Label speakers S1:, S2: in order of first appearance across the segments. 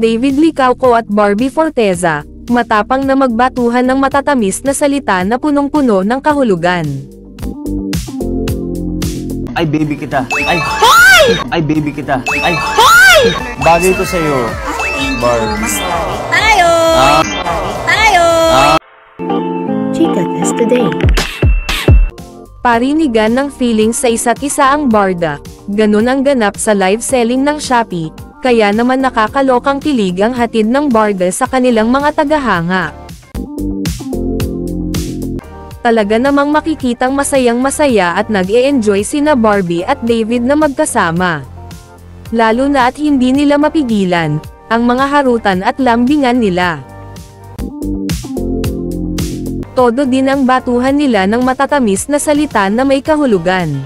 S1: David Licauco at Barbie Forteza, matapang na magbatuhan ng matatamis na salita na punong-puno ng kahulugan.
S2: Ay, baby kita. Ay, hoy! Ay, baby kita. Ay, hoy! Bagay ko sa'yo, Barbie.
S3: Tayo! Tayo!
S4: Chika Test Today.
S1: Parinigan ng feelings sa isa't isa ang barda, ganun ang ganap sa live selling ng Shopee, kaya naman nakakalokang kilig ang hatid ng barda sa kanilang mga tagahanga. Talaga namang makikitang masayang-masaya at nag-e-enjoy sina Barbie at David na magkasama. Lalo na at hindi nila mapigilan ang mga harutan at lambingan nila. Todo din ang batuhan nila ng matatamis na salita na may kahulugan.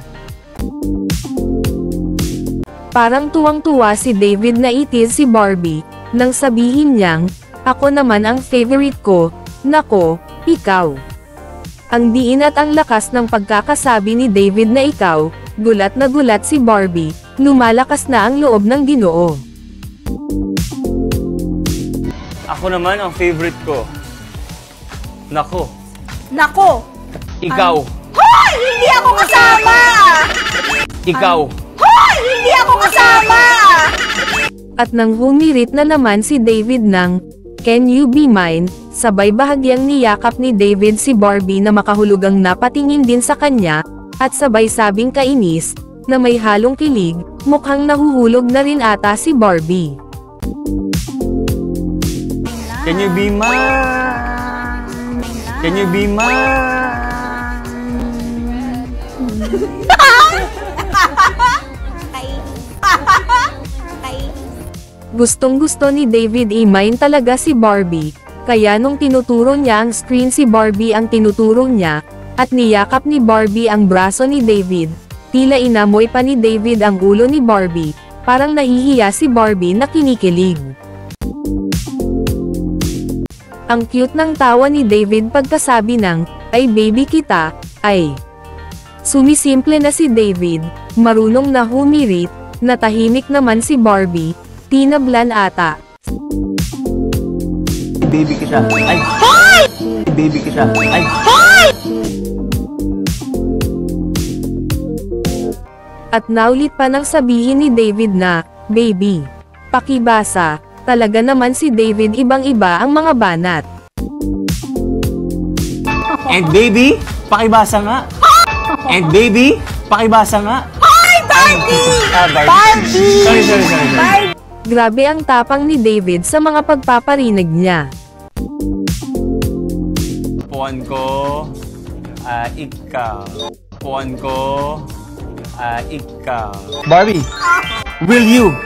S1: Parang tuwang-tuwa si David na itis si Barbie, nang sabihin niyang, "Ako naman ang favorite ko, nako, ikaw." Ang diin at ang lakas ng pagkakasabi ni David na ikaw, gulat na gulat si Barbie, lumalakas na ang loob ng Ginoo.
S2: Ako naman ang favorite ko. Nako.
S3: Nako!
S2: Ikaw.
S3: Hoy! Hindi ako kasama!
S2: Ikaw.
S3: Hoy! Hindi ako kasama!
S1: At nang humirit na naman si David ng, "Can you be mine?" sabay bahagyang niyakap ni David si Barbie na makahulugang napatingin din sa kanya, at sabay sabing kainis, na may halong kilig, mukhang nahuhulog na rin ata si Barbie.
S2: Can you be mine? Can you be mine?
S1: Gustong-gusto ni David i-mine talaga si Barbie, kaya nung tinuturo niya ang screen si Barbie ang tinuturo niya, at niyakap ni Barbie ang braso ni David, tila inamoy pa ni David ang ulo ni Barbie, parang nahihiya si Barbie na kinikilig. Ang cute ng tawa ni David pagkasabi ng, "Ay baby kita," ay. Sumisimple na si David, marunong na humirit, natahimik naman si Barbie, tinablan ata.
S2: Baby kita. Ay, hoy! Baby kita. Ay, hoy!
S1: At naulit pa nang sabihin ni David na, "Baby." Pakibasa, talaga naman si David ibang-iba ang mga banat.
S2: And baby, pakibasa nga. And baby, pakibasa nga.
S3: Hoy! Barbie!
S2: Barbie. Sorry.
S1: Grabe ang tapang ni David sa mga pagpaparinig niya.
S2: Puan ko, ikaw. Puan ko, ikaw. Barbie, will you?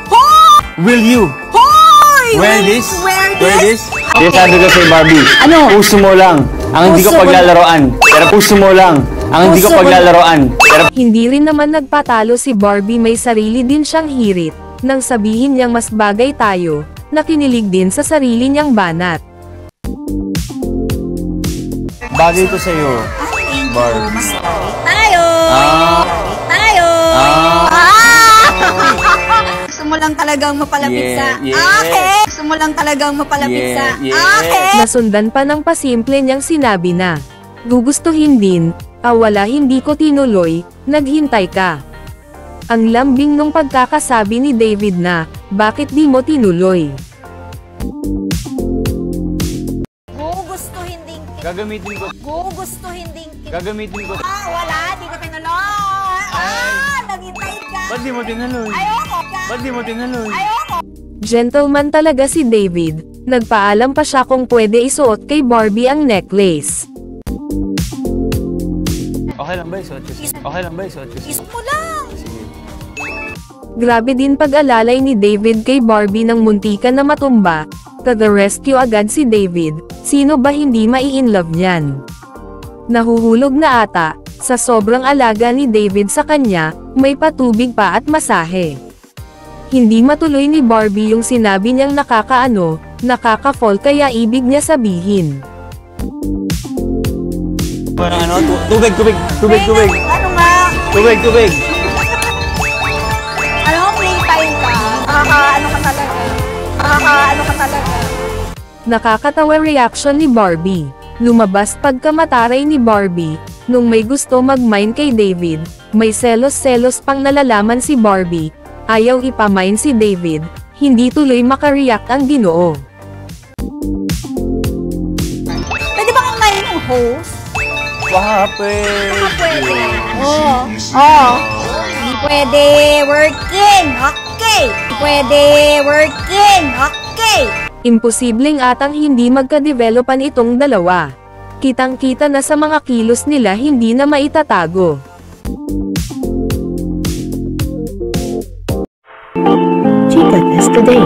S2: Will you?
S3: Hoy!
S2: Wear this?
S3: Wear this?
S2: Yes, sabi ko sa'yo, Barbie. Ano? Puso mo lang. Ang hindi ko paglalaroan. Pero puso mo lang. Ang hindi ko paglalaroan. Pero
S1: Hindi rin naman nagpatalo si Barbie, may sarili din siyang hirit, nang sabihin niyang mas bagay tayo, na kinilig din sa sarili niyang banat.
S2: bagay ko sa'yo, Barbie.
S3: Tayo! Tayo! Gusto mo lang talagang mapalapit sa akin. Gusto mo lang talagang mapalapit sa akin.
S1: Nasundan pa ng pasimple niyang sinabi na, "Gugustuhin din, wala hindi ko tinuloy, naghintay ka." Ang lambing nung pagkakasabi ni David na, "Bakit di mo tinuloy?"
S3: Gugustuhin din kita.
S2: Gagamitin ko.
S3: Gugustuhin din kita.
S2: Gagamitin ko.
S3: Wala, di ko tinuloy. Naghintay ka.
S2: Ba't di mo tinuloy?
S3: Ayoko.
S2: Ba't di mo tinuloy?
S3: Ayoko.
S1: Gentleman talaga si David, nagpaalam pa siya kung pwede isuot kay Barbie ang necklace.
S2: Okay lang ba isuot ko? Okay lang ba isuot ko?
S3: Isip mo lang.
S2: Sige.
S1: Grabe din pag-alalay ni David kay Barbie nang muntikan na matumba, to the rescue agad si David, sino ba hindi mai-inlove niyan? Nahuhulog na ata, sa sobrang alaga ni David sa kanya, may patubig pa at masahe. Hindi matuloy ni Barbie yung sinabi niyang nakaka-fall kaya ibig niya sabihin.
S2: Parang ano? Tubig!
S3: Ano nga?
S2: Tubig!
S3: Ano, playtime ka? Ano ka talaga? Nakakaano ka talaga.
S1: Nakakatawa reaction ni Barbie. Lumabas pagkamataray ni Barbie, nung may gusto mag-mine kay David, may selos-selos pang nalalaman si Barbie, ayaw ipamine si David, hindi tuloy makareact ang Ginoo.
S3: Pwede ba kang main yung host?
S2: Pwede.
S3: Pwede. Hindi pwede. Working. Okay. Pwede. Working. Okay.
S1: Imposibleng atang hindi magka-developan itong dalawa. Kitang-kita na sa mga kilos nila hindi na maitatago.
S4: Chika Test Today.